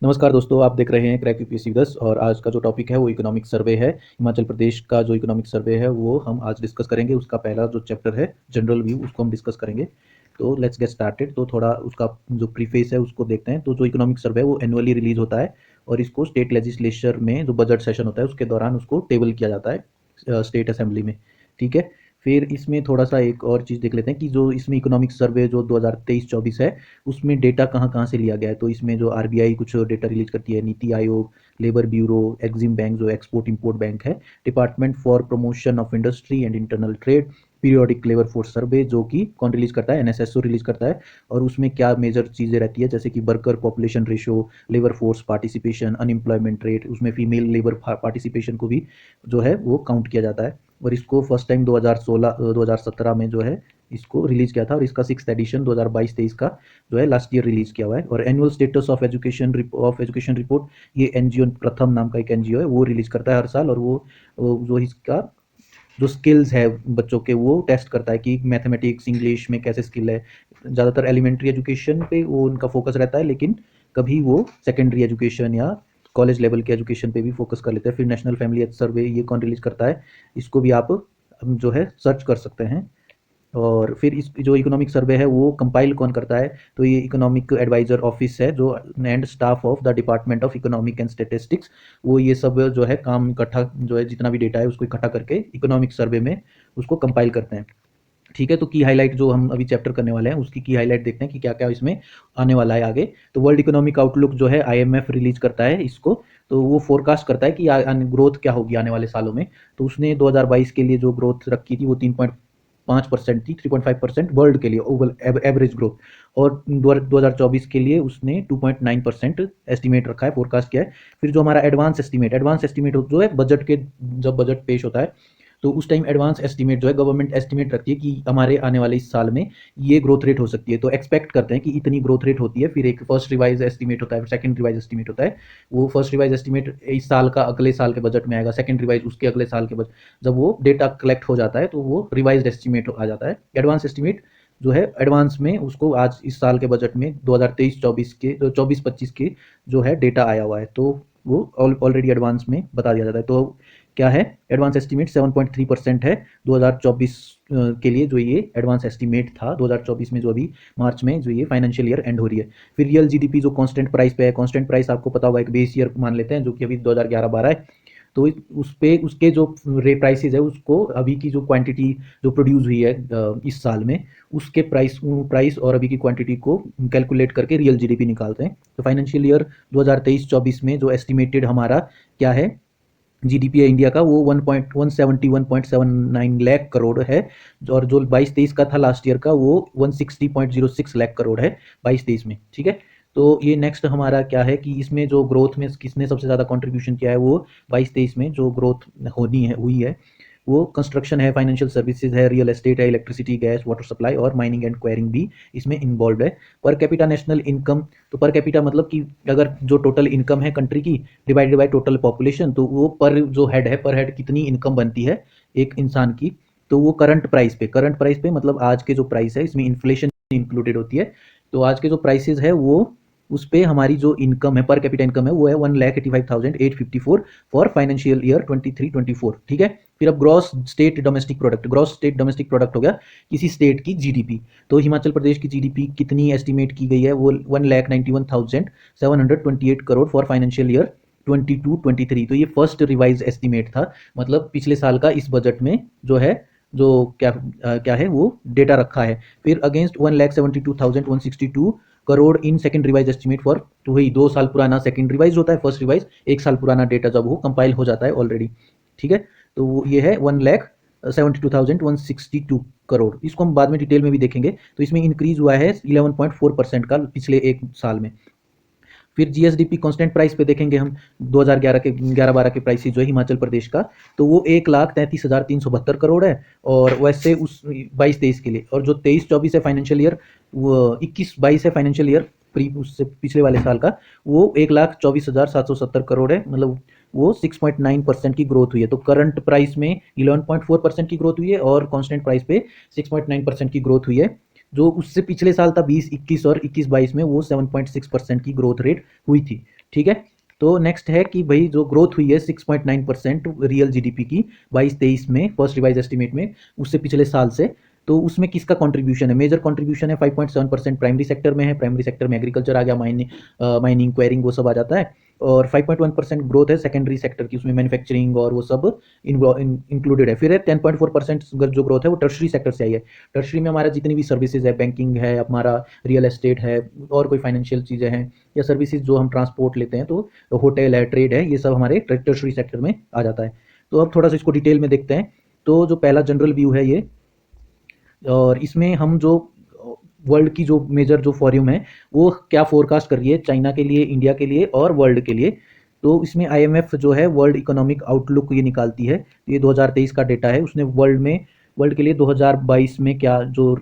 नमस्कार दोस्तों, आप देख रहे हैं क्रैक यूपीएससी 10 और आज का जो टॉपिक है वो इकोनॉमिक सर्वे है। हिमाचल प्रदेश का जो इकोनॉमिक सर्वे है वो हम आज डिस्कस करेंगे। उसका पहला जो चैप्टर है जनरल व्यू, उसको हम डिस्कस करेंगे। तो लेट्स गेट स्टार्टेड। तो थोड़ा उसका जो प्रीफेस है उसको देखते हैं। तो जो इकोनॉमिक सर्वे है वो एनुअली रिलीज होता है और इसको स्टेट लेजिस्लेचर में जो बजट सेशन होता है उसके दौरान उसको टेबल किया जाता है स्टेट असेंबली में। ठीक है। फिर इसमें थोड़ा सा एक और चीज़ देख लेते हैं कि जो इसमें इकोनॉमिक सर्वे जो 2023-24 है उसमें डेटा कहाँ कहाँ से लिया गया है। तो इसमें जो आरबीआई कुछ डेटा रिलीज करती है, NITI Aayog, labour bureau, EXIM bank जो एक्सपोर्ट इंपोर्ट बैंक है, department for promotion of industry and internal trade, periodic labour force survey जो कि कौन रिलीज करता है, एनएसएसओ रिलीज करता है। और उसमें क्या मेजर चीज़ें रहती है जैसे कि worker population ratio, labour force participation, unemployment rate, उसमें फीमेल लेबर पार्टिसिपेशन को भी जो है वो काउंट किया जाता है। और इसको फर्स्ट टाइम 2017 में जो है इसको रिलीज किया था और इसका 6th एडिशन 2022-23 का जो है लास्ट ईयर रिलीज किया हुआ है। और annual status of education report ये एनजीओ प्रथम नाम का एक एनजीओ है वो रिलीज करता है हर साल। और वो जो इसका जो स्किल्स है बच्चों के वो टेस्ट करता है कि मैथमेटिक्स इंग्लिश में कैसे स्किल है। ज़्यादातर एलिमेंट्री एजुकेशन पे वो उनका फोकस रहता है, लेकिन कभी वो सेकेंडरी एजुकेशन या कॉलेज लेवल के एजुकेशन पे भी फोकस कर लेते हैं। फिर नेशनल फैमिली हेल्थ सर्वे ये कौन रिलीज करता है, इसको भी आप जो है सर्च कर सकते हैं। और फिर इस जो इकोनॉमिक सर्वे है वो कंपाइल कौन करता है, तो ये इकोनॉमिक एडवाइजर ऑफिस है जो and staff of the department of economic and statistics, वो ये सब जो है काम इकट्ठा जो है जितना भी डेटा है उसको इकट्ठा करके इकोनॉमिक सर्वे में उसको कंपाइल करते हैं। ठीक है। तो की हाईलाइट जो हम अभी चैप्टर करने वाले हैं उसकी की हाईलाइट देखते हैं कि क्या क्या इसमें आने वाला है आगे। तो वर्ल्ड इकोनॉमिक आउटलुक जो है आईएमएफ रिलीज करता है इसको। तो वो फोरकास्ट करता है कि ग्रोथ क्या होगी आने वाले सालों में। तो उसने 2022 के लिए जो ग्रोथ रखी थी वो 3.5% थी, 3.5% वर्ल्ड के लिए ओवल एवरेज ग्रोथ। और 2024 के लिए उसने 2.9% एस्टिमेट रखा है, फोरकास्ट किया है। फिर जो हमारा एडवांस एस्टिमेट जो है बजट के, जब बजट पेश होता है तो उस टाइम एडवांस एस्टिमेट जो है गवर्नमेंट एस्टिमेट रखती है कि हमारे आने वाले इस साल में ये ग्रोथ रेट हो सकती है। तो एक्सपेक्ट करते हैं कि इतनी ग्रोथ रेट होती है। फिर एक फर्स्ट रिवाइज एस्टिमेट होता है, फिर सेकंड रिवाइज एस्टिमेट होता है। वो फर्स्ट रिवाइज एस्टिमेट इस साल का अगले साल के बजट में आएगा, सेकंड रिवाइज उसके अगले साल के बजट। जब वो डेटा कलेक्ट हो जाता है तो वो रिवाइज एस्टिमेट आ जाता है। एडवांस एस्टिमेट जो है एडवांस में उसको आज इस साल के बजट में 2023-24 के 24-25 के जो है डेटा आया हुआ है तो वो ऑलरेडी एडवांस में बता दिया जाता है। तो क्या है, एडवांस एस्टिमेट 7.3% है 2024 के लिए। जो ये एडवांस एस्टिमेट था 2024 में, जो अभी मार्च में जो ये फाइनेंशियल ईयर एंड हो रही है। फिर रियल जीडीपी जो कांस्टेंट प्राइस पे है, कांस्टेंट प्राइस आपको पता होगा एक बेस ईयर मान लेते हैं जो कि अभी 2011-12 है। तो उस पे उसके जो रे प्राइसेस है उसको अभी की जो क्वांटिटी जो प्रोड्यूस हुई है इस साल में उसके प्राइस और अभी की क्वांटिटी को कैलकुलेट करके रियल जीडीपी निकालते हैं। तो फाइनेंशियल ईयर 2023-24 में जो एस्टिमेटेड हमारा क्या है जीडीपी है इंडिया का, वो 171.79 लाख करोड़ है। और जो 22-23 का था लास्ट ईयर का वो 160.06 लाख करोड़ है 22-23 में। ठीक है। तो ये नेक्स्ट हमारा क्या है कि इसमें जो ग्रोथ में किसने सबसे ज़्यादा कंट्रीब्यूशन किया है, वो 22-23 में जो ग्रोथ हुई है वो कंस्ट्रक्शन है, फाइनेंशियल सर्विसेज है, रियल एस्टेट है, इलेक्ट्रिसिटी गैस वाटर सप्लाई और माइनिंग एंड क्वायरिंग भी इसमें इन्वॉल्व है। पर कैपिटा नेशनल इनकम, तो पर कैपिटा मतलब कि अगर जो टोटल इनकम है कंट्री की डिवाइडेड बाय टोटल पॉपुलेशन, तो वो पर जो हेड है, पर हेड कितनी इनकम बनती है एक इंसान की, तो वो करंट प्राइस पे मतलब आज के जो प्राइस है इसमें इन्फ्लेशन इंक्लूडेड होती है। तो आज के जो प्राइसेस है वो उस पे हमारी जो इनकम है, पर कैपिटा इनकम है, वो है 1,85,854 फॉर फाइनेंशियल ईयर 23-24। ठीक है। फिर अब ग्रॉस स्टेट डोमेस्टिक प्रोडक्ट हो गया किसी स्टेट की जीडीपी। तो हिमाचल प्रदेश की जीडीपी कितनी एस्टिमेट की गई है, वो 1,91,728 करोड़ फॉर फाइनेंशियल ईयर 22-23। तो ये फर्स्ट रिवाइज एस्टिमेट था, मतलब पिछले साल का इस बजट में जो है जो क्या है वो डेटा रखा है। फिर against 1,72,162 crore in second revise estimate for, तो वही 2 साल पुराना सेकंड रिवाइज होता है, फर्स्ट रिवाइज 1 साल पुराना डेटा जब वो कंपाइल हो जाता है ऑलरेडी। ठीक है। तो ये है 1,72,162 करोड़। इसको हम बाद में डिटेल में भी देखेंगे। तो इसमें इंक्रीज हुआ है 11.4% का पिछले एक साल में। फिर जीएसडीपी कांस्टेंट प्राइस पे देखेंगे हम 2011 के 11-12 के प्राइस जो है हिमाचल प्रदेश का, तो वो 1,33,372 करोड़ है। और वैसे उस 22-23 के लिए, और जो 23-24 है फाइनेंशियल ईयर, वो 21-22 है फाइनेंशियल ईयर उससे पिछले वाले साल का, वो 1,24,770 करोड़ है। मतलब वो 6.9% की ग्रोथ हुई है। तो करंट प्राइस में 11.4% की ग्रोथ हुई है और कांस्टेंट प्राइस पे 6.9% की ग्रोथ हुई है। जो उससे पिछले साल था 20-21 और 21-22 में वो 7.6% की ग्रोथ रेट हुई थी। ठीक है। तो नेक्स्ट है कि भाई जो ग्रोथ हुई है 6.9% रियल जीडीपी की 22-23 में फर्स्ट रिवाइज एस्टीमेट में, उससे पिछले साल से, तो उसमें किसका कंट्रीब्यूशन है? मेजर कंट्रीब्यूशन है 5.7% प्राइमरी सेक्टर में है। प्राइमरी सेक्टर में एग्रीकल्चर आ गया, माइनिंग, क्वेरिंग, वो सब आ जाता है। और 5.1% ग्रोथ है सेकेंडरी सेक्टर की, उसमें मैन्युफैक्चरिंग और वो सब इंक्लूडेड है। फिर है 10.4% जो ग्रोथ है वो टर्शरी सेक्टर से आई है। टर्शरी में हमारा जितनी भी सर्विसेज है, बैंकिंग है, हमारा रियल एस्टेट है, और कोई फाइनेंशियल चीज़ें हैं या सर्विसेज जो हम ट्रांसपोर्ट लेते हैं, तो होटल है, ट्रेड है, ये सब हमारे टर्शरी सेक्टर में आ जाता है। तो अब थोड़ा सा इसको डिटेल में देखते हैं। तो जो पहला जनरल व्यू है ये, और इसमें हम जो वर्ल्ड की जो मेजर जो फॉर्यूम है वो क्या फोरकास्ट कर रही है चाइना के लिए, इंडिया के लिए और वर्ल्ड के लिए। तो इसमें आईएमएफ जो है वर्ल्ड इकोनॉमिक आउटलुक ये निकालती है। तो ये 2023 का डेटा है। उसने वर्ल्ड के लिए 2022 में क्या जो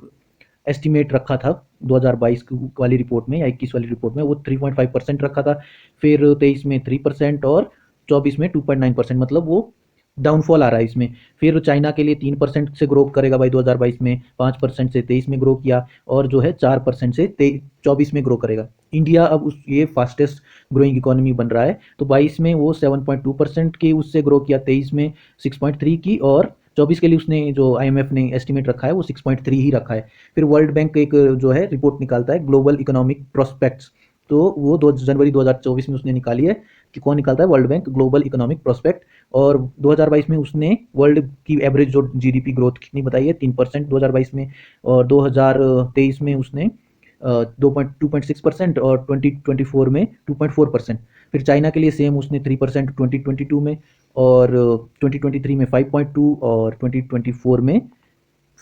एस्टिमेट रखा था 2022 वाली रिपोर्ट में या 21 वाली रिपोर्ट में, वो 3.5% रखा था। फिर 23 में 3% और 24 में 2.9%, मतलब वो डाउनफॉल आ रहा है इसमें। फिर चाइना के लिए 3% से ग्रो करेगा भाई 2022 में, 5% से 23 में ग्रो किया, और जो है 4% से 24 में ग्रो करेगा। इंडिया अब उस ये फास्टेस्ट ग्रोइंग इकोनॉमी बन रहा है। तो 22 में वो 7.2% की उससे ग्रो किया, 23 में 6.3 की, और 24 के लिए उसने जो आईएमएफ ने एस्टिमेट रखा है वो 6.3 ही रखा है। फिर वर्ल्ड बैंक एक जो है रिपोर्ट निकालता है, ग्लोबल इकोनॉमिक प्रोस्पेक्ट्स। तो वो 2 जनवरी 2024 में उसने निकाली है। कि कौन निकालता है? World bank, global economic prospect. और 2022 में उसने वर्ल्ड की एवरेज जो जीडीपी ग्रोथ कितनी बताई है? 3% 2022 में। और 2023 में उसने 2.6% और 2024 में 2.4%। फिर चाइना के लिए सेम उसने 3% 2022 में, और 2023 में 5.2, और 2024 में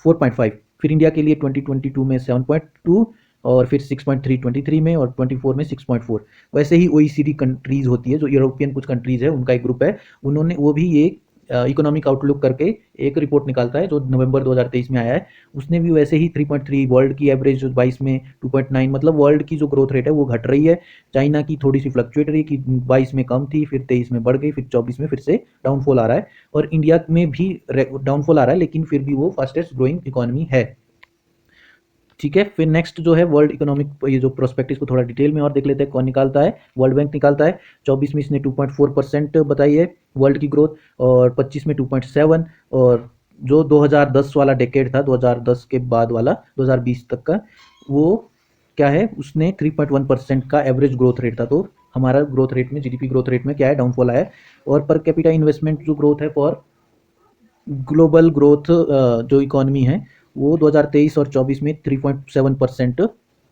4.5। फिर इंडिया के लिए 2022 में 7.2, और फिर 6.3 23 में, और 24 में 6.4। वैसे ही ओईसीडी कंट्रीज होती है, जो यूरोपियन कुछ कंट्रीज है, उनका एक ग्रुप है, उन्होंने वो भी ये इकोनॉमिक आउटलुक करके एक रिपोर्ट निकालता है जो नवंबर 2023 में आया है। उसने भी वैसे ही 3.3, वर्ल्ड की एवरेज जो 22 में 2.9, मतलब वर्ल्ड की जो ग्रोथ रेट है वो घट रही है। चाइना की थोड़ी सी फ्लक्चुएट रही कि 22 में कम थी, फिर 23 में बढ़ गई, फिर 24 में फिर से डाउनफॉल आ रहा है। और इंडिया में भी डाउनफॉल आ रहा है, लेकिन फिर भी वो फास्टेस्ट ग्रोइंग इकोनॉमी है। ठीक है। फिर नेक्स्ट जो है वर्ल्ड इकोनॉमिक, ये जो प्रोस्पेक्टिव को थोड़ा डिटेल में और देख लेते हैं कौन निकालता है। वर्ल्ड बैंक निकालता है। 24 में इसने 2.4% बताई है वर्ल्ड की ग्रोथ, और 25 में 2.7, और जो 2010 वाला डेकेड था, 2010 के बाद वाला 2020 तक का, वो क्या है, उसने 3.1% का एवरेज ग्रोथ रेट था। तो हमारा ग्रोथ रेट में, जीडीपी ग्रोथ रेट में क्या है? डाउनफॉल आया है। और पर कैपिटा इन्वेस्टमेंट जो ग्रोथ है फॉर ग्लोबल ग्रोथ जो इकोनॉमी है, वो 2023 और 24 में 3.7%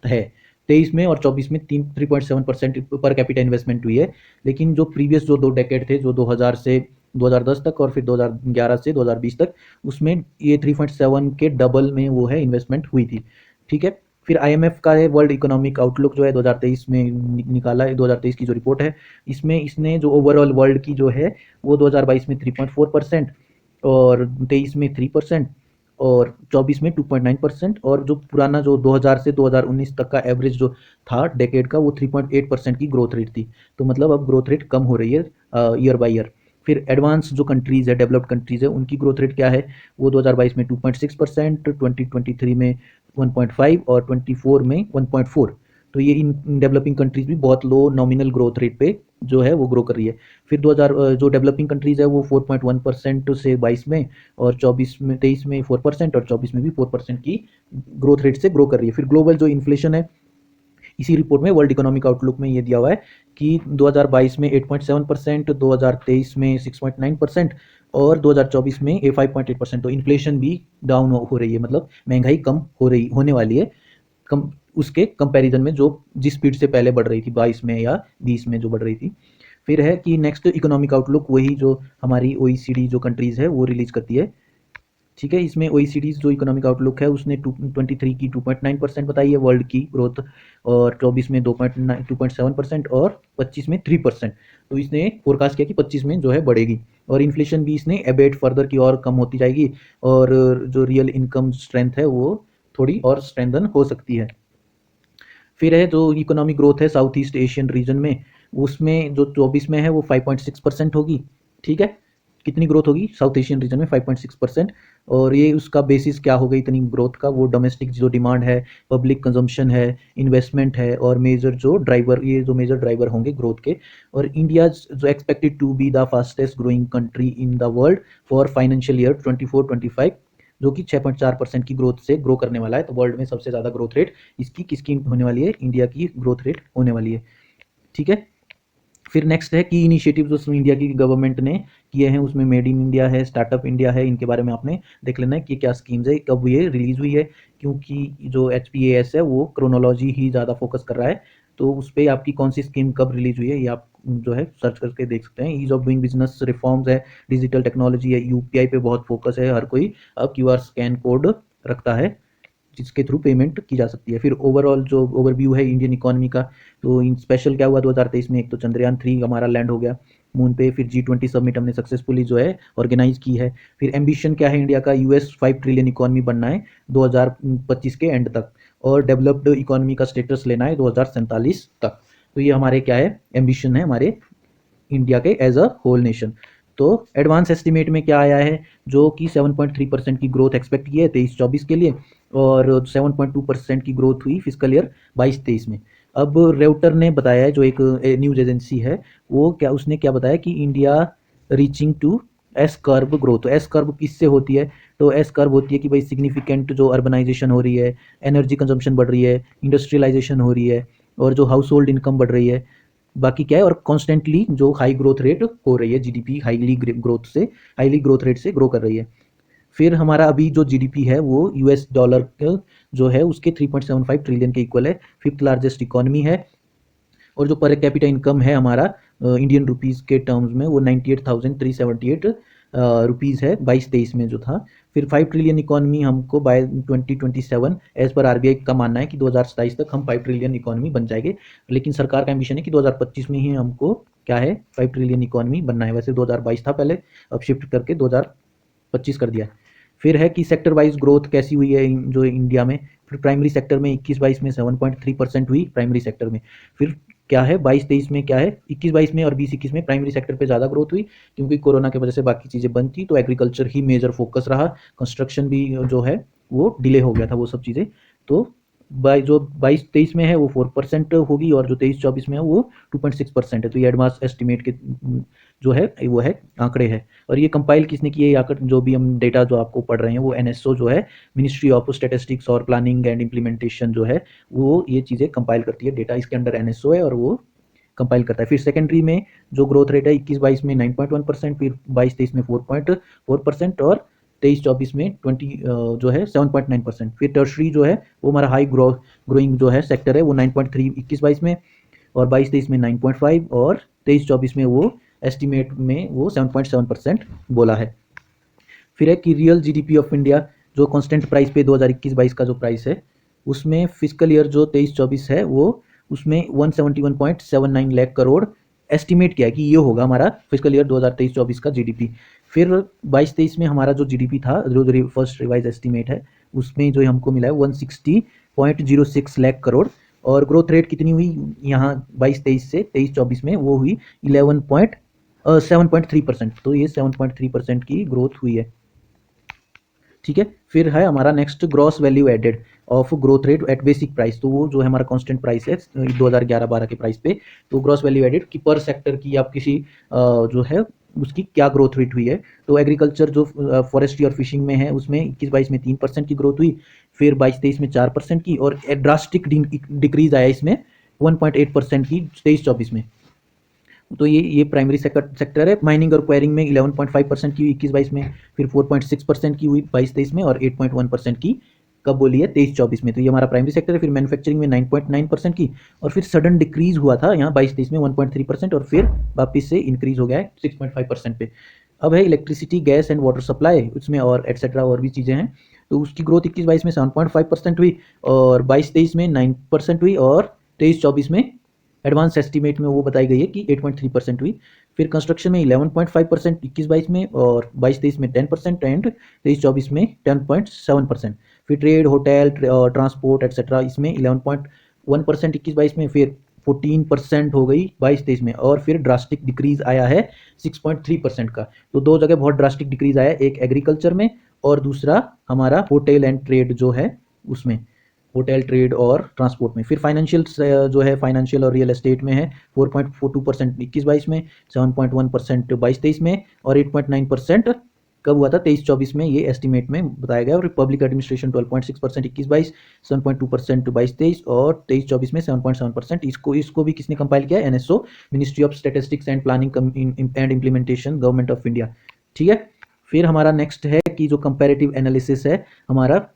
है। 23 में और 24 में 3.7% पर कैपिटा इन्वेस्टमेंट हुई है। लेकिन जो प्रीवियस जो 2 डेकेड थे, जो 2000 से 2010 तक और फिर 2011 से 2020 तक, उसमें ये 3.7 के डबल में वो है इन्वेस्टमेंट हुई थी। ठीक है। फिर आईएमएफ का है वर्ल्ड इकोनॉमिक आउटलुक जो है 2023 में निकाला है, 2023 की जो रिपोर्ट है, इसमें इसने जो ओवरऑल वर्ल्ड की जो है वो 2022 में 3.4%, और 23 में 3%, और 24 में 2.9%, और जो पुराना जो 2000 से 2019 तक का एवरेज जो था डेकेड का, वो 3.8% की ग्रोथ रेट थी। तो मतलब अब ग्रोथ रेट कम हो रही है ईयर बाय ईयर। फिर एडवांस जो कंट्रीज है, डेवलप्ड कंट्रीज है, उनकी ग्रोथ रेट क्या है? वो 2022 में 2.6%, 2023 में 1.5, और 24 में 1.4। तो ये इन डेवलपिंग कंट्रीज भी बहुत लो नॉमिनल ग्रोथ रेट पे जो है वो ग्रो कर रही है। फिर 2000 जो डेवलपिंग कंट्रीज है वो 4.1% से 22 में, और 24 में 23 में 4%, और 24 में भी 4% की ग्रोथ रेट से ग्रो कर रही है। फिर ग्लोबल जो इन्फ्लेशन है, इसी रिपोर्ट में वर्ल्ड इकोनॉमिक आउटलुक में ये दिया हुआ है कि 2022 में 8.7%, 2023 में 6.9%, और 2024 में 5.8%। तो इन्फ्लेशन भी डाउन हो रही है, मतलब महंगाई कम हो रही होने वाली है, कम उसके कंपैरिजन में जो जिस स्पीड से पहले बढ़ रही थी 22 में या 20 में जो बढ़ रही थी। फिर है कि नेक्स्ट इकोनॉमिक आउटलुक वही जो हमारी ओईसीडी जो कंट्रीज है वो रिलीज करती है। ठीक है। इसमें ओईसीडी जो इकोनॉमिक आउटलुक है उसने 23 की 2.9% बताई है वर्ल्ड की ग्रोथ, और 24 में 2.7%, और 25 में 3%। तो इसने फोरकास्ट किया कि 25 में जो है बढ़ेगी, और इन्फ्लेशन भी इसने एबेट फर्दर की और कम होती जाएगी, और जो रियल इनकम स्ट्रेंथ है वो थोड़ी और स्ट्रेंथन हो सकती है। फिर है जो इकोनॉमिक ग्रोथ है साउथ ईस्ट एशियन रीजन में, उसमें जो 24 में है वो 5.6% होगी। ठीक है। कितनी ग्रोथ होगी साउथ एशियन रीजन में 5.6%। और ये उसका बेसिस क्या होगा इतनी ग्रोथ का, वो डोमेस्टिक जो डिमांड है, पब्लिक कंजम्पशन है, इन्वेस्टमेंट है, और मेजर जो ड्राइवर, ये जो मेजर ड्राइवर होंगे ग्रोथ के। और इंडिया जो expected to be the fastest growing country in the world for financial year 24-25, जो कि 6.4% की ग्रोथ से ग्रो करने वाला है। तो वर्ल्ड में सबसे ज़्यादा ग्रोथ रेट इसकी किसकी होने वाली है, इंडिया की ग्रोथ रेट होने वाली है। ठीक है। फिर नेक्स्ट है की इनिशिएटिव जो इंडिया की गवर्नमेंट ने किए हैं, उसमें मेड इन इंडिया है, स्टार्टअप इंडिया है, इनके बारे में आपने देख लेना है कि क्या स्कीम्स है, कब ये रिलीज हुई है, क्योंकि जो HPAS है वो क्रोनोलॉजी ही ज़्यादा फोकस कर रहा है। तो उस पर आपकी कौन सी स्कीम कब रिलीज हुई है ये आप जो है सर्च करके देख सकते हैं। Ease of doing business reforms है, डिजिटल टेक्नोलॉजी है, UPI पे बहुत फोकस है, हर कोई अब QR स्कैन कोड रखता है जिसके थ्रू पेमेंट की जा सकती है। फिर ओवरऑल जो ओवरव्यू है इंडियन इकोनॉमी का, तो इन स्पेशल क्या हुआ 2023 में, एक तो चंद्रयान 3 हमारा लैंड हो गया मून पे, फिर G20 समिट हमने सक्सेसफुली जो है ऑर्गेनाइज की है। फिर एम्बिशन क्या है इंडिया का, US 5 ट्रिलियन इकोनॉमी बनना है 2025 के एंड तक, और डेवलप्ड इकोनॉमी का स्टेटस लेना है 2047 तक। तो ये हमारे क्या है, एम्बिशन है हमारे इंडिया के एज अ होल नेशन। तो एडवांस एस्टिमेट में क्या आया है, जो कि 7.3% की ग्रोथ एक्सपेक्ट की है 23-24 के लिए, और 7.2% की ग्रोथ हुई फिजिकल ईयर 22-23 में। अब रेउटर ने बताया है, जो एक न्यूज एजेंसी है, वो क्या उसने क्या बताया कि India reaching to S curve growth. S curve किससे होती है, तो एस कर्व होती है कि भाई सिग्निफिकेंट जो अर्बनाइजेशन हो रही है, एनर्जी कंजम्पशन बढ़ रही है, इंडस्ट्रियलाइजेशन हो रही है, और जो हाउस होल्ड इनकम बढ़ रही है, बाकी क्या है, और कॉन्स्टेंटली जो हाई ग्रोथ रेट हो रही है, GDP हाईली ग्रोथ रेट से ग्रो कर रही है। फिर हमारा अभी जो GDP है वो US डॉलर जो है उसके 3.75 ट्रिलियन के इक्वल है, फिफ्थ लार्जेस्ट इकोनॉमी है। और जो पर कैपिटा इनकम है हमारा इंडियन रुपीज़ के टर्म्स में, वो 98,378 रुपीज़ है 22-23 में जो था। फिर 5 ट्रिलियन इकोनॉमी हमको बाय 2027 एज पर RBI का मानना है कि 2027 तक हम 5 ट्रिलियन इकोनॉमी बन जाएंगे, लेकिन सरकार का एम्बिशन है कि 2025 में ही हमको क्या है 5 ट्रिलियन इकोनॉमी बनना है। वैसे 2022 था पहले, अब शिफ्ट करके 2025 कर दिया है। फिर है कि सेक्टर वाइज ग्रोथ कैसी हुई है जो इंडिया में। फिर प्राइमरी सेक्टर में 21-22 में 7.3% हुई प्राइमरी सेक्टर में। फिर क्या है 22-23 में क्या है, 21-22 में और 20-21 में प्राइमरी सेक्टर पे ज़्यादा ग्रोथ हुई, क्योंकि कोरोना की वजह से बाकी चीज़ें बंद थी, तो एग्रीकल्चर ही मेजर फोकस रहा। कंस्ट्रक्शन भी जो है वो डिले हो गया था वो सब चीज़ें। तो जो 22-23 में है वो 4% होगी, और जो 23-24 में है वो 2.6% है। तो ये एडवांस एस्टिमेट के जो है वो है आंकड़े है। और ये कंपाइल किसने किए ये आंकड़े, जो भी हम डेटा जो आपको पढ़ रहे हैं, वो NSO जो है, मिनिस्ट्री ऑफ स्टैटिस्टिक्स और प्लानिंग एंड इम्प्लीमेंटेशन जो है, वो ये चीज़ें कंपाइल करती है। डेटा इसके अंडर NSO है और वो कंपाइल करता है। फिर सेकेंडरी में जो ग्रोथ रेट है 21-22 में 9.1%, फिर 22-23 में 4.4%, और 23-24 में 20 जो है 7.9%। फिर टर्शरी जो है वो हमारा हाई ग्रोइंग जो है सेक्टर है, वो 9.3 21-22 में, और 22-23 में 9.5, और 23-24 में वो एस्टिमेट में वो 7.7% बोला है। फिर है कि रियल GDP ऑफ इंडिया जो कांस्टेंट प्राइस पे 2021-22 का जो प्राइस है, उसमें फिजिकल ईयर जो 23-24 है वो उसमें 171.79 लाख करोड़ एस्टिमेट किया है कि ये होगा हमारा फिजिकल ईयर 2023-24 का GDP। फिर 22-23 में हमारा जो GDP था, जो फर्स्ट रिवाइज एस्टिमेट है, उसमें जो हमको मिला है 160.06 लाख करोड़, और ग्रोथ रेट कितनी हुई यहाँ 22-23 से 23-24 में, वो हुई 7.3%। तो ये 7.3% की ग्रोथ हुई है। ठीक है। फिर है हमारा next gross value added of growth rate at basic price. तो वो जो है हमारा कांस्टेंट प्राइस है 2011-12 के प्राइस पे। तो ग्रॉस वैल्यू एडेड की पर सेक्टर की आप किसी जो है उसकी क्या ग्रोथ रेट हुई है। तो एग्रीकल्चर जो फॉरेस्ट्री और फिशिंग में है उसमें 21-22 में 3% की ग्रोथ हुई, फिर 22-23 में 4% की, और ड्रास्टिक डिक्रीज आया इसमें 1.8% की 23-24 में। तो ये प्राइमरी सेक्टर है। माइनिंग और क्वायरिंग में 11.5% की हुई 21-22 में, फिर 4.6% की हुई 22-23 में, और 8.1% की कब बोली है 23-24 में। तो ये हमारा प्राइमरी सेक्टर है। फिर मैन्युफैक्चरिंग में 9.9% की, और फिर सडन डिक्रीज हुआ था यहाँ 22-23 में 1.3%, और फिर वापस से इंक्रीज हो गया है 6.5% पे। अब है electricity, gas and water supply, उसमें और एटसेट्रा और भी चीज़ें हैं। तो उसकी ग्रोथ 21-22 में 7.5% हुई, और 22-23 में 9% हुई, और 23-24 में एडवांस एस्टीमेट में वो बताई गई है कि 8.3% हुई। फिर कंस्ट्रक्शन में 11.5% 21-22 में, और 22-23 में 10%, एंड 23-24 में 10.7%। फिर ट्रेड, होटल, ट्रांसपोर्ट एटसेट्रा इसमें 11.1% 21-22 में, फिर 14% हो गई 22-23 में, और फिर ड्रास्टिक डिक्रीज आया है 6.3% का। तो दो जगह बहुत ड्रास्टिक डिक्रीज आया है, एक एग्रीकल्चर में और दूसरा हमारा होटल एंड ट्रेड जो है उसमें, होटल ट्रेड और ट्रांसपोर्ट में। फिर फाइनेंशियल जो है, फाइनेंशियल और रियल एस्टेट में है 4.42% 21-22 में, 7.1% 22-23 में, और 8.9% कब हुआ था 23-24 में, ये एस्टीमेट में बताया गया। और पब्लिक एडमिनिस्ट्रेशन 12.6% 21-22, 7.2% 22-23 और 23-24 में 7.7%। इसको भी किसने कंपाइल किया? NSO, ministry of statistics and planning and implementation, government of India. ठीक है। फिर हमारा नेक्स्ट है कि जो कंपैरेटिव एनालिसिस है हमारा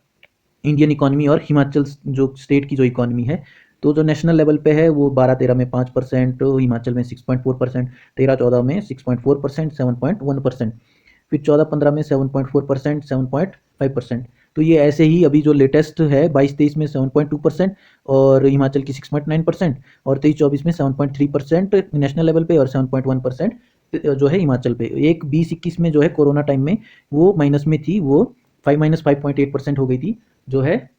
इंडियन इकोनॉमी और हिमाचल जो स्टेट की जो इकोनॉमी है। तो जो नेशनल लेवल पे है वो 12-13 में 5%, हिमाचल में 6.4%, 13-14 में 6.4%, 7.1%, फिर 14-15 में 7.4%, 7.5%। तो ये ऐसे ही अभी जो लेटेस्ट है 22-23 में 7.2% और हिमाचल की 6.9%, और 23-24 में 7.3% नेशनल लेवल पे और 7.1% जो है हिमाचल पे। एक 20-21 में जो है कोरोना टाइम में वो माइनस में थी, वो -5.8% हो गई थी जो है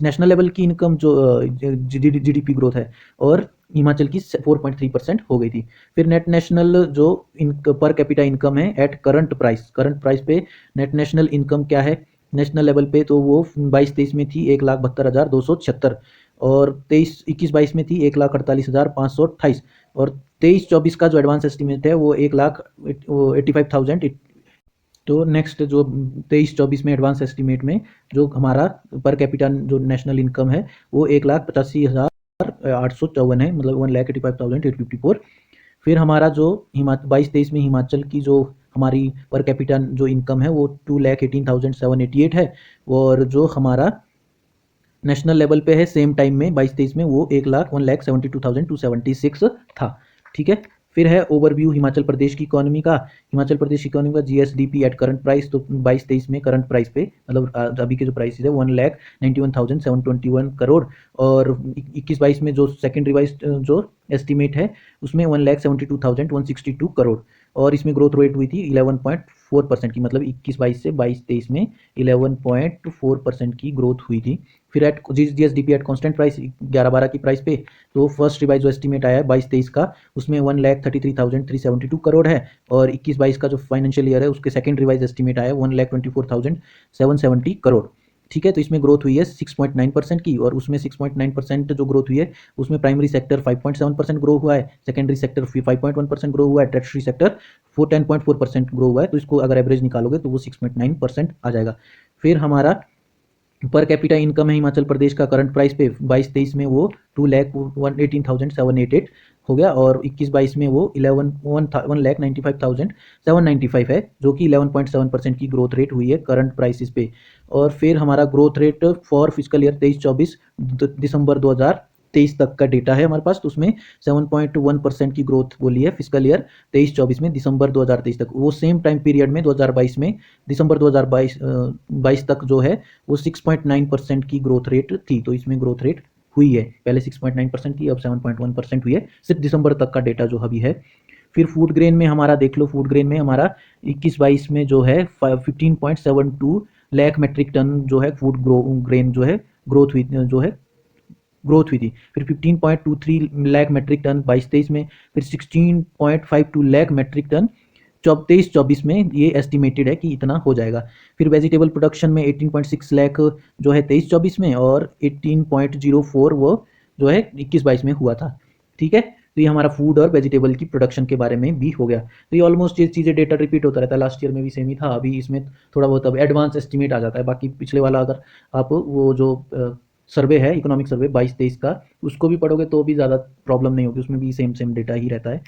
नेशनल लेवल की इनकम, जो जीडीपी ग्रोथ है, और हिमाचल की 4.3% हो गई थी। फिर नेट नेशनल जो पर कैपिटा इनकम है एट करंट प्राइस पे नेट नेशनल इनकम क्या है नेशनल लेवल पे, तो वो 22-23 में थी 1,72,276, और 21-22 में थी 1,48,528, और 23-24 का जो एडवांस एस्टिमेट है वो 1,85,000। तो नेक्स्ट जो 23-24 में एडवांस एस्टीमेट में जो हमारा पर कैपिटा जो नेशनल इनकम है वो 1,85,854 है, मतलब 1,85,854। फिर हमारा जो 22-23 में हिमाचल की जो हमारी पर कैपिटा जो इनकम है वो 2,18,788 है, और जो हमारा नेशनल लेवल पे है सेम टाइम में 22-23 में वो 1,72,276 था। ठीक है। फिर है ओवरव्यू हिमाचल प्रदेश की इकोनॉमी का। हिमाचल प्रदेश इकोनॉमी का जीएसडीपी एट करंट प्राइस, तो 22-23 में करंट प्राइस पे, मतलब अभी के जो प्राइस है 1,91,721 करोड़, और 21-22 में जो सेकेंड रिवाइज जो एस्टीमेट है उसमें 1,72,162 करोड़, और इसमें ग्रोथ रेट हुई थी 11.4% की, मतलब 21-22 से 22-23 में 11.4% की ग्रोथ हुई थी। फिर at GSDP at constant price 11-12 की प्राइस पे, तो फर्स्ट रिवाइज जो एस्टीमेट आया है 22-23 का उसमें 1,33,372 करोड़ है, और 21-22 का जो फाइनेंशियल ईयर है उसके सेकंड रिवाइज एस्टीमेट आया है 1,24,770 करोड़। ठीक है। तो इसमें ग्रोथ हुई है 6.9% की, और उसमें 6.9% जो ग्रोथ हुई है उसमें प्राइमरी सेक्टर 5.7% ग्रो हुआ है, सेकेंडरी सेक्टर 5.1% ग्रो हुआ है, टर्शियरी सेक्टर 10.4% ग्रो हुआ है। तो इसको अगर एवरेज निकालोगे तो वो 6.9% आ जाएगा। फिर हमारा पर कैपिटा इनकम है हिमाचल प्रदेश का करंट प्राइस पे 22-23 में वो 2,18,788 हो गया, और 21-22 में वो 1,95,795 है, जो कि 11.7% की ग्रोथ रेट हुई है करंट प्राइसेस पे। और फिर हमारा growth rate for physical year 23-24 दिसंबर 2023 तक का डेटा है हमारे पास, तो उसमें 7.1% की ग्रोथ बोली है फिजिकल ईयर 23-24 में दिसंबर 2023 तक। वो सेम टाइम पीरियड में 2022 में दिसंबर 2022 तक जो है वो 6.9% की ग्रोथ रेट थी। तो इसमें ग्रोथ रेट हुई है, पहले 6.9% थी, अब 7.1% हुई है, सिर्फ दिसंबर तक का डेटा जो अभी है। फिर फूड ग्रेन में हमारा देख लो, फूड ग्रेन में हमारा 21-22 में जो है 15.72 लाख मेट्रिक टन जो है फूड ग्रेन जो है ग्रोथ हुई थी। फिर 15.23 लाख मेट्रिक टन 22-23 में, फिर 16.52 लाख मेट्रिक टन 23-24 में ये एस्टिमेटेड है कि इतना हो जाएगा। फिर वेजिटेबल प्रोडक्शन में 18.6 लाख जो है 23-24 में, और 18.04 वो जो है 21-22 में हुआ था। ठीक है। तो ये हमारा फूड और वेजिटेबल की प्रोडक्शन के बारे में भी हो गया। तो ये ऑलमोस्ट ये चीज़ें डेटा रिपीट होता रहता है, लास्ट ईयर में भी सेम ही था, अभी इसमें थोड़ा बहुत अब एडवांस एस्टिमेट आ जाता है। बाकी पिछले वाला अगर आप वो जो सर्वे है इकोनॉमिक सर्वे 22-23 का उसको भी पढ़ोगे तो भी ज़्यादा प्रॉब्लम नहीं होगी, उसमें भी सेम डेटा ही रहता है।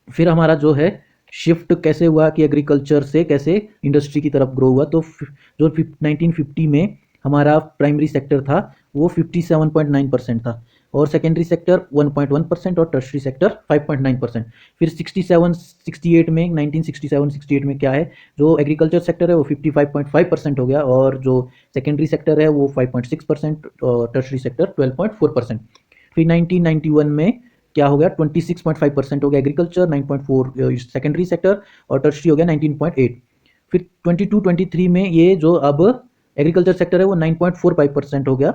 फिर हमारा जो है शिफ्ट कैसे हुआ कि एग्रीकल्चर से कैसे इंडस्ट्री की तरफ ग्रो हुआ, तो जो 1950 में हमारा प्राइमरी सेक्टर था वो 57.9% था, और सेकेंडरी सेक्टर 1.1% और टर्शरी सेक्टर 5.9%। फिर 67-68 में 1967-68 में क्या है, जो एग्रीकल्चर सेक्टर है वो 55.5% हो गया, और जो सेकेंडरी सेक्टर है वो 5.6% और टर्शरी सेक्टर 12.4%। फिर 1991 में क्या हो गया 26.5% हो गया एग्रीकल्चर, 9.4 सेकेंडरी सेक्टर, और टर्शरी हो गया 19.8। फिर 22-23 में ये जो अब एग्रीकल्चर सेक्टर है वो 9.45% हो गया,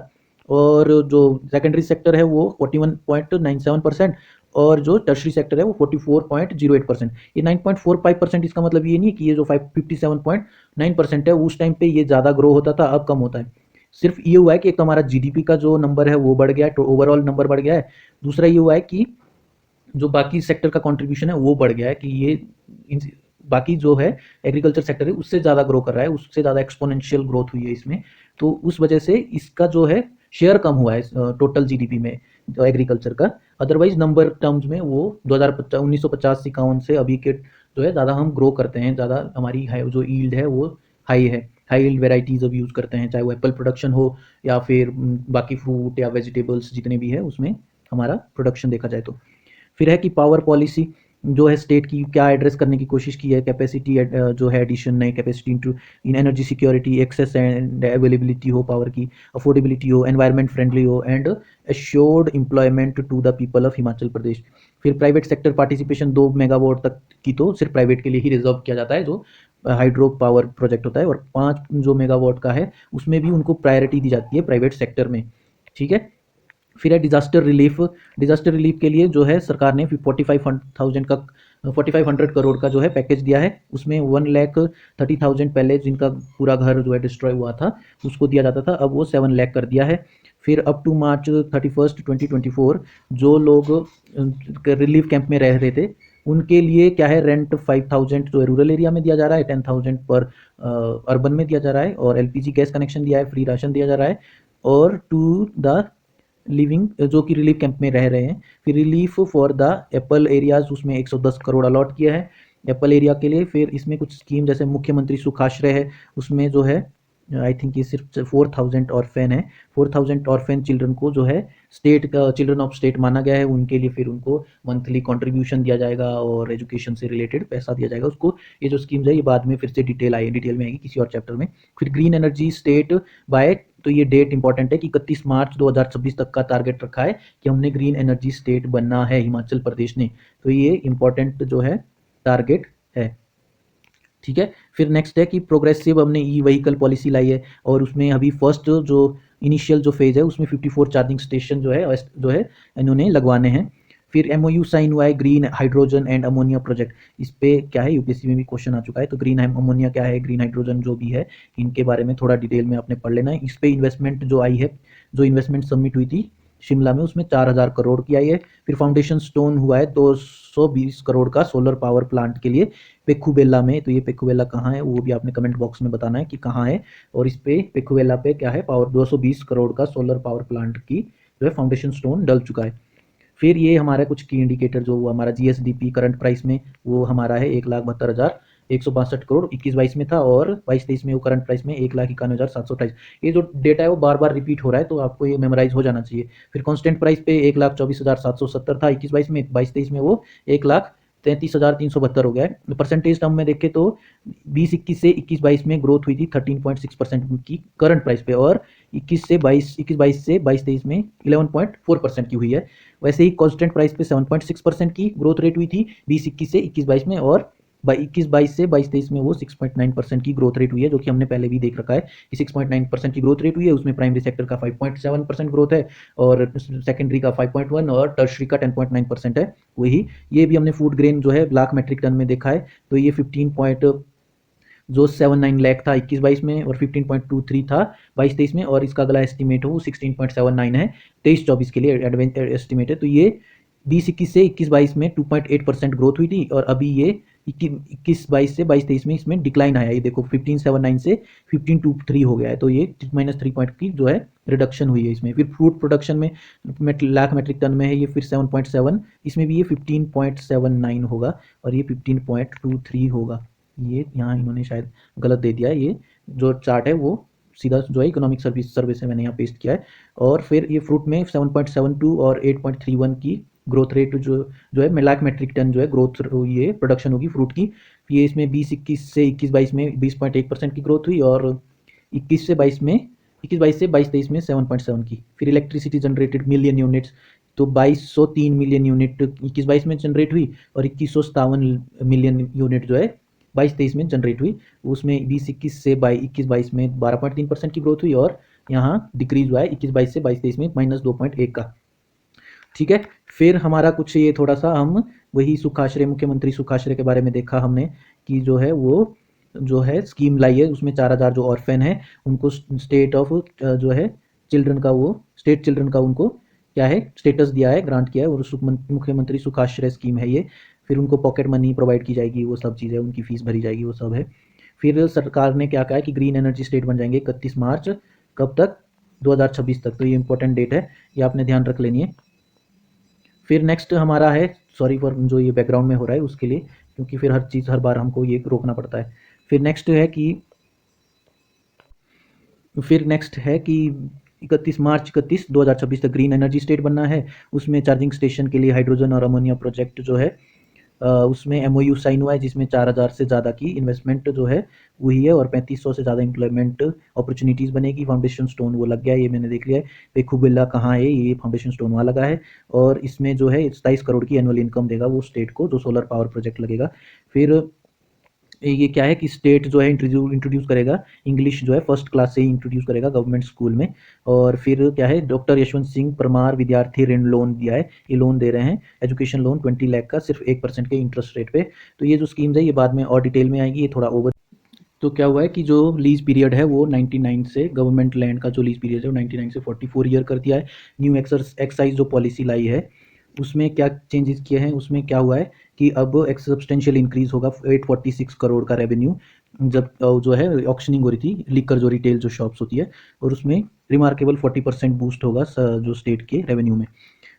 और जो सेकेंडरी सेक्टर है वो 41.97%, और जो टर्शरी सेक्टर है वो 44.08%। ये 9.45% इसका मतलब ये नहीं कि ये जो 57.9% है उस टाइम पे ये ज़्यादा ग्रो होता था, अब कम होता है। सिर्फ ये हुआ है कि एक तो हमारा जीडीपी का जो नंबर है वो बढ़ गया है, तो ओवरऑल नंबर बढ़ गया है। दूसरा ये हुआ है कि जो बाकी सेक्टर का कंट्रीब्यूशन है वो बढ़ गया है, कि ये बाकी जो है एग्रीकल्चर सेक्टर है उससे ज़्यादा ग्रो कर रहा है, उससे ज़्यादा एक्सपोनेंशियल ग्रोथ हुई है इसमें। तो उस वजह से इसका जो है शेयर कम हुआ है टोटल जीडीपी में जो एग्रीकल्चर का। अदरवाइज नंबर टर्म्स में वो 1950-51 से अभी के जो है ज़्यादा हम ग्रो करते हैं, ज़्यादा हमारी जो ईल्ड है वो हाई है, हाई ईल्ड वेराइटीज़ अब यूज़ करते हैं, चाहे वो एप्पल प्रोडक्शन हो या फिर बाकी फ्रूट या वेजिटेबल्स जितने भी है उसमें हमारा प्रोडक्शन देखा जाए तो। फिर है कि पावर पॉलिसी जो है स्टेट की क्या एड्रेस करने की कोशिश की है, कैपेसिटी जो है एडिशन, नई capacity in energy security, access and availability हो पावर की, अफोर्डेबिलिटी हो, एनवायरमेंट फ्रेंडली हो, and assured employment to the people of Himachal Pradesh. फिर प्राइवेट सेक्टर पार्टिसिपेशन 2 मेगावाट तक की तो सिर्फ प्राइवेट के लिए ही रिजर्व किया जाता है, जो हाइड्रो पावर प्रोजेक्ट होता है, और 5 जो मेगावाट का है उसमें भी उनको प्रायोरिटी दी जाती है प्राइवेट सेक्टर में। ठीक है। फिर है डिजास्टर रिलीफ। डिजास्टर रिलीफ के लिए जो है सरकार ने 4500 करोड़ का जो है पैकेज दिया है, उसमें 1,30,000 पहले जिनका पूरा घर जो है डिस्ट्रॉय हुआ था उसको दिया जाता था, अब वो 7 लाख कर दिया है। फिर अप टू मार्च 31 2024 जो लोग रिलीफ कैंप में रह रहे थे उनके लिए क्या है, रेंट 5,000 जो रूरल एरिया में दिया जा रहा है, 10,000 पर अर्बन में दिया जा रहा है, और एलपीजी गैस कनेक्शन दिया है, फ्री राशन दिया जा रहा है, और टू द लिविंग जो कि रिलीफ कैंप में रह रहे हैं। फिर relief for the Apple areas उसमें 110 करोड़ अलॉट किया है एप्पल एरिया के लिए। फिर इसमें कुछ स्कीम जैसे मुख्यमंत्री सुखाश्रय है, उसमें जो है आई थिंक ये सिर्फ 4,000 ऑर्फेन है, 4,000 ऑर्फेन चिल्ड्रन को जो है स्टेट का चिल्ड्रन ऑफ स्टेट माना गया है, उनके लिए फिर उनको मंथली कंट्रीब्यूशन दिया जाएगा और एजुकेशन से रिलेटेड पैसा दिया जाएगा उसको। ये जो स्कीम्स है ये बाद में फिर से डिटेल में आएगी किसी और चैप्टर में। फिर ग्रीन एनर्जी स्टेट बाय, तो ये डेट इंपॉर्टेंट है कि 31 मार्च 2026 तक का टारगेट रखा है कि हमने ग्रीन एनर्जी स्टेट बनना है हिमाचल प्रदेश ने, तो ये इंपॉर्टेंट जो है टारगेट है। ठीक है। फिर नेक्स्ट है कि प्रोग्रेसिव हमने ई व्हीकल पॉलिसी लाई है, और उसमें अभी फर्स्ट जो इनिशियल जो फेज है उसमें 54 चार्जिंग स्टेशन जो है इन्होंने लगवाने हैं। फिर एमओयू साइन हुआ है green hydrogen and ammonia project. इस पे क्या है, यूपीएससी में भी क्वेश्चन आ चुका है, तो ग्रीन अमोनिया क्या है, ग्रीन हाइड्रोजन जो भी है, इनके बारे में थोड़ा डिटेल में आपने पढ़ लेना है। इस पे इन्वेस्टमेंट जो आई है, जो इन्वेस्टमेंट सबमिट हुई थी शिमला में, उसमें 4,000 करोड़ की आई है। फिर फाउंडेशन स्टोन हुआ है 220 करोड़ का सोलर पावर प्लांट के लिए पेखुबेला में। तो ये पेखुबेला कहाँ है वो भी आपने कमेंट बॉक्स में बताना है कि कहाँ है, और इस पे पेखुबेला पे क्या है, पावर 220 करोड़ का सोलर पावर प्लांट की जो है फाउंडेशन स्टोन डल चुका है। फिर ये हमारा कुछ की इंडिकेटर जो हमारा जीएसडीपी करंट प्राइस में वो हमारा है 1,72,162 करोड़ 21-22 में था, और 22-23 में वो करंट प्राइस में 1,91,728। ये जो डेटा है वो बार बार रिपीट हो रहा है, तो आपको ये मेमोराइज हो जाना चाहिए। फिर कांस्टेंट प्राइस पे 1,24,770 था 21-22 में, 22-23 में वो 1,33,372 हो गया है। परसेंटेज टर्म में देखें तो 20-21 से 21-22 में ग्रोथ हुई थी 13.6% की करंट प्राइस पे, और 21-22 से 22-23 में 11.4% की हुई है। वैसे ही कांस्टेंट प्राइस पे 7.6% की ग्रोथ रेट हुई थी 20-21 से 21-22 में, और 21-22 से 22-23 में वो 6.9% की ग्रोथ रेट हुई है, जो कि हमने पहले भी देख रखा है कि 6.9% की ग्रोथ रेट हुई है। उसमें प्राइमरी सेक्टर का 5.7% ग्रोथ है, और सेकेंडरी का 5.1, और टर्शरी का 10.9% है। वही ये भी हमने फूड ग्रेन जो है लाख मेट्रिक टन में देखा है, तो ये 15.79 लाख था 21-22 में, और 15.23 था 22-23 में, और इसका अगला एस्टिमेट हो 16.79 है 23-24 के लिए एस्टिमेट है। तो ये 20-21 से 21-22 में 2.8% ग्रोथ हुई थी, और अभी ये 21-22 से 22-23 में इसमें डिक्लाइन आया, ये देखो 15.79 से 15.23 हो गया है, तो ये -3 पॉइंट की जो है रिडक्शन हुई है इसमें। फिर फ्रूट प्रोडक्शन में लाख मेट्रिक टन में है ये फिर 7.7, इसमें भी ये 15.79 होगा, और ये 15.23 होगा। ये यहाँ इन्होंने शायद गलत दे दिया है, ये जो चार्ट है वो सीधा जो है इकोनॉमिक सर्वे से मैंने यहाँ पेस्ट किया है। और फिर ये फ्रूट में 7.72 और 8.31 की ग्रोथ रेट जो है लाख मेट्रिक टन जो है ग्रोथ हुई है, प्रोडक्शन होगी फ्रूट की। ये इसमें 20-21 से 21-22 में 20.1% की ग्रोथ हुई, और 21 से 22 में 21-22 से 22-23 में 7.7 की। फिर इलेक्ट्रिसिटी जनरेटेड मिलियन यूनिट्स, तो 2203 मिलियन यूनिट 21-22 में जनरेट हुई, और 2157 मिलियन यूनिट जो है 22-23 में जनरेट हुई। उसमें 20-21 से 21-22 में 12.3% की ग्रोथ हुई, और यहाँ डिक्रीज हुआ है 21-22 से 22-23 में -2.1 का। ठीक है, फिर हमारा कुछ ये थोड़ा सा हम वही सुखाश्रय, मुख्यमंत्री सुखाश्रय के बारे में देखा हमने कि जो है वो जो है स्कीम लाई है, उसमें 4000 जो ऑर्फेन है उनको स्टेट ऑफ जो है चिल्ड्रन का, वो स्टेट चिल्ड्रन का उनको क्या है स्टेटस दिया है, ग्रांट किया है, और मुख्यमंत्री सुखाश्रय स्कीम है ये। फिर उनको पॉकेट मनी प्रोवाइड की जाएगी, वो सब चीज़ें, उनकी फीस भरी जाएगी, वो सब है। फिर सरकार ने क्या कहा है कि ग्रीन एनर्जी स्टेट बन जाएंगे 31 मार्च, कब तक, 2026 तक। तो ये इंपॉर्टेंट डेट है, ये आपने ध्यान रख लेनी है। फिर नेक्स्ट हमारा है, सॉरी फॉर जो ये बैकग्राउंड में हो रहा है उसके लिए, क्योंकि फिर हर चीज़ हर बार हमको ये रोकना पड़ता है। फिर नेक्स्ट है कि 31 मार्च 2026 तक ग्रीन एनर्जी स्टेट बनना है। उसमें चार्जिंग स्टेशन के लिए हाइड्रोजन और अमोनिया प्रोजेक्ट जो है उसमें एमओयू साइन हुआ है, जिसमें 4000 से ज़्यादा की इन्वेस्टमेंट जो है हुई है, और 3500 से ज़्यादा एम्प्लॉयमेंट अपॉर्चुनिटीज़ बनेगी। फाउंडेशन स्टोन वो लग गया है, ये मैंने देख लिया है। पेखुबिल्ला कहाँ है, ये फाउंडेशन स्टोन वहाँ लगा है, और इसमें जो है 27 करोड़ की एनुअल इनकम देगा वो स्टेट को, जो सोलर पावर प्रोजेक्ट लगेगा। फिर ये क्या है कि स्टेट जो है इंट्रोड्यूस करेगा इंग्लिश, जो है फर्स्ट क्लास से ही इंट्रोड्यूस करेगा गवर्नमेंट स्कूल में। और फिर क्या है, डॉक्टर यशवंत सिंह परमार विद्यार्थी ऋण लोन दिया है, ये लोन दे रहे हैं, एजुकेशन लोन 20 लाख का, सिर्फ 1% के इंटरेस्ट रेट पे। तो ये जो स्कीम्स है ये बाद में और डिटेल में आएगी, ये थोड़ा ओवर। तो क्या हुआ है कि जो लीज पीरियड है वो 99 से, गवर्नमेंट लैंड का जो लीज पीरियड है वो 99 से 44 ईयर कर दिया है। न्यू एक्साइज जो पॉलिसी लाई है उसमें क्या चेंजेस किए हैं, उसमें क्या हुआ है कि अब एक सब्सटेंशियल इंक्रीज होगा, 846 करोड़ का रेवेन्यू, जब जो है ऑक्शनिंग हो रही थी लिकर जो रिटेल जो शॉप्स होती है, और उसमें रिमार्केबल 40% बूस्ट होगा जो स्टेट के रेवेन्यू में।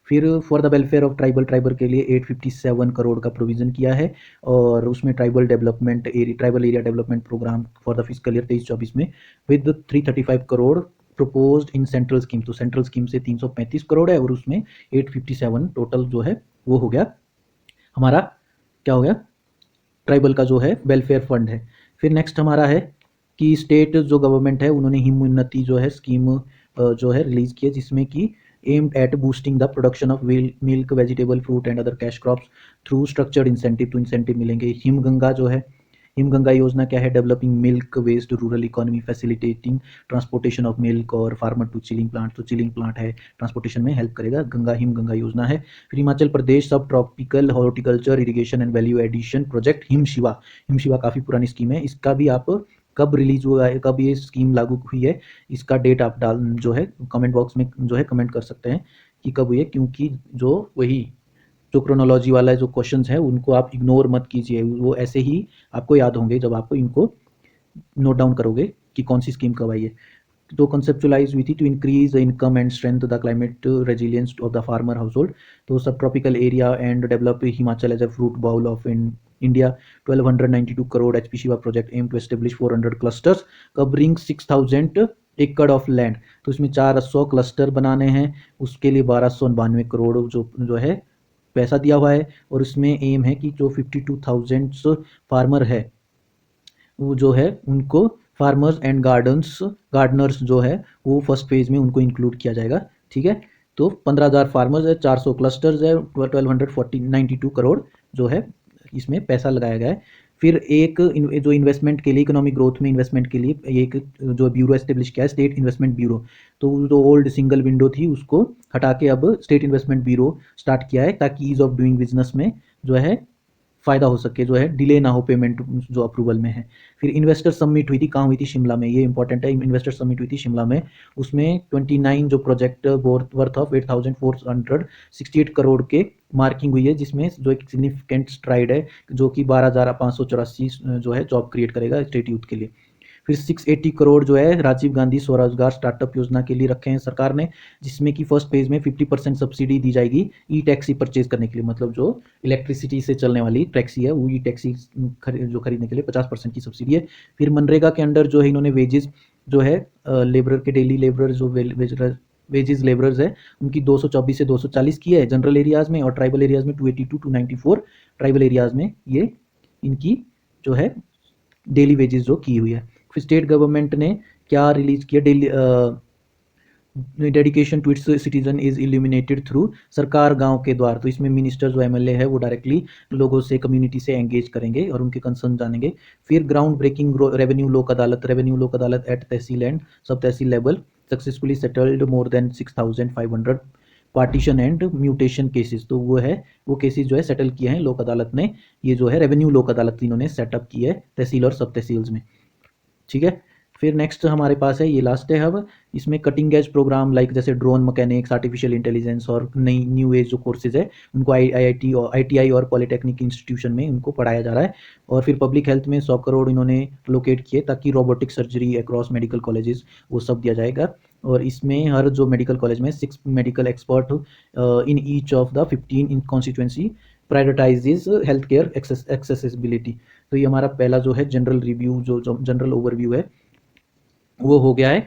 फिर for the welfare of tribal के लिए 857 करोड़ का प्रोविजन किया है, और उसमें tribal area development programme for the physical year 23-24 में with 335 crore proposed in central scheme. तो सेंट्रल स्कीम से 335 करोड़ है, और उसमें 857 टोटल जो है वो हो गया हमारा, क्या हो गया, ट्राइबल का जो है वेलफेयर फंड है। फिर नेक्स्ट हमारा है कि स्टेट जो गवर्नमेंट है उन्होंने हिम उन्नति जो है स्कीम जो है रिलीज की है, जिसमें कि aimed at boosting the production of milk, vegetable, fruit and other cash crops through structured incentive, to incentive मिलेंगे। हिमगंगा जो है, हिमगंगा योजना क्या है, developing milk based rural economy, facilitating transportation of milk और फार्मर टू चिलिंग प्लांट। तो chilling plant है, transportation में हेल्प करेगा, हिमगंगा योजना है। फिर Himachal Pradesh sub tropical horticulture irrigation and value addition project Himshiva काफ़ी पुरानी स्कीम है, इसका भी आप कब रिलीज हुआ है, कब ये स्कीम लागू हुई है, इसका डेट आप डाल जो है कमेंट बॉक्स में जो है कमेंट कर सकते हैं कि कब हुई है, क्योंकि जो वही जो क्रोनोलॉजी वाला जो क्वेश्चंस है उनको आप इग्नोर मत कीजिए, वो ऐसे ही आपको याद होंगे जब आपको इनको नोट डाउन करोगे कि कौन सी स्कीम कब आई है। तो कंसेप्चुलाइज हुई थी to increase the income and strength the climate resilience of the farmer household. तो subtropical area and develop Himachal as a fruit bowl of India, 1292 crore HP Shiva project aim to establish 400 clusters covering 6000 एकड़ of land. तो इसमें 400 cluster बनाने हैं, उसके लिए 1292 करोड़ जो है पैसा दिया हुआ है, और इसमें एम है कि जो 52,000 फार्मर है वो जो है उनको फार्मर्स एंड गार्डनर्स जो है वो फर्स्ट फेज में उनको इंक्लूड किया जाएगा। ठीक है, तो 15,000 फार्मर्स है, 400 क्लस्टर्स है, 1292 करोड़ जो है इसमें पैसा लगाया गया है। फिर एक जो इन्वेस्टमेंट के लिए, इकोनॉमिक ग्रोथ में इन्वेस्टमेंट के लिए एक जो ब्यूरो एस्टेब्लिश किया है, स्टेट इन्वेस्टमेंट ब्यूरो। तो जो ओल्ड सिंगल विंडो थी उसको हटा के अब स्टेट इन्वेस्टमेंट ब्यूरो स्टार्ट किया है, ताकि ईज ऑफ डूइंग बिजनेस में जो है फ़ायदा हो सके, जो है डिले ना हो पेमेंट जो अप्रूवल में है। फिर इन्वेस्टर समिट हुई थी, कहाँ हुई थी, शिमला में, ये इंपॉर्टेंट है, इन्वेस्टर समिट हुई थी शिमला में। उसमें 29 जो प्रोजेक्ट वर्थ ऑफ 8,468 करोड़ के मार्किंग हुई है, जिसमें जो एक सिग्निफिकेंट स्ट्राइड है, जो कि 12,584 जो है जॉब क्रिएट करेगा स्टेट यूथ के लिए। फिर 680 करोड़ जो है राजीव गांधी स्वरोजगार स्टार्टअप योजना के लिए रखे हैं सरकार ने, जिसमें कि फर्स्ट फेज में 50% सब्सिडी दी जाएगी ई टैक्सी परचेज करने के लिए, मतलब जो इलेक्ट्रिसिटी से चलने वाली टैक्सी है वो ई टैक्सी जो खरीदने के लिए 50% की सब्सिडी है। फिर मनरेगा के अंडर जो है इन्होंने वेजेस जो है लेबर के, डेली लेबर जो वेजेस लेबरर्स है उनकी 224 से 240 की है जनरल एरियाज़ में, और ट्राइबल एरियाज़ में 282 टू 94 ट्राइबल एरियाज़ में ये इनकी जो है डेली वेजेस जो की हुई है। फिर स्टेट गवर्नमेंट ने क्या रिलीज किया, daily dedication to its citizen is illuminated through सरकार गांव के द्वार। तो इसमें मिनिस्टर जो एमएलए है वो डायरेक्टली लोगों से, कम्युनिटी से एंगेज करेंगे और उनके कंसर्न जानेंगे। फिर ग्राउंड ब्रेकिंग रेवेन्यू लोक अदालत eight tehsil and sub tehsil level, successfully settled more than 6500 partition and mutation cases. तो वो केसेस जो है सेटल किए हैं लोक अदालत ने। ये जो है रेवेन्यू लोक अदालत इन्होंने सेटअप की है तहसील और सब तहसील्स में। ठीक है, फिर नेक्स्ट हमारे पास है, ये लास्ट है अब, इसमें कटिंग एज प्रोग्राम लाइक जैसे ड्रोन मैकेनिक्स, आर्टिफिशियल इंटेलिजेंस और नई न्यू एज जो कोर्सेज है उनको IIT और ITI और पॉलिटेक्निक इंस्टीट्यूशन में उनको पढ़ाया जा रहा है। और फिर पब्लिक हेल्थ में 100 करोड़ इन्होंने लोकेट किए ताकि robotic surgery across medical colleges वो सब दिया जाएगा। और इसमें हर जो मेडिकल कॉलेज में 6 medical expert in each of the 15 in constituency prioritises health care accessibility. तो ये हमारा पहला जो है जनरल रिव्यू जो जनरल ओवरव्यू है वो हो गया है।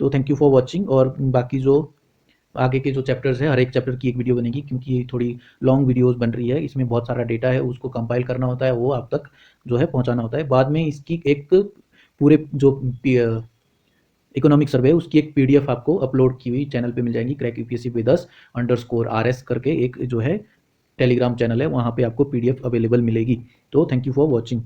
तो थैंक यू फॉर वॉचिंग। और बाकी जो आगे के जो चैप्टर्स है हर एक चैप्टर की एक वीडियो बनेगी, क्योंकि ये थोड़ी लॉन्ग वीडियोस बन रही है, इसमें बहुत सारा डेटा है उसको कंपाइल करना होता है, वो आप तक जो है पहुंचाना होता है। बाद में इसकी एक पूरे जो इकोनॉमिक सर्वे है उसकी एक PDF आपको अपलोड की हुई चैनल पे मिल जाएगी, crack UPSC with us _RS करके एक जो है टेलीग्राम चैनल है, वहाँ पे आपको PDF अवेलेबल मिलेगी। तो थैंक यू फॉर वॉचिंग।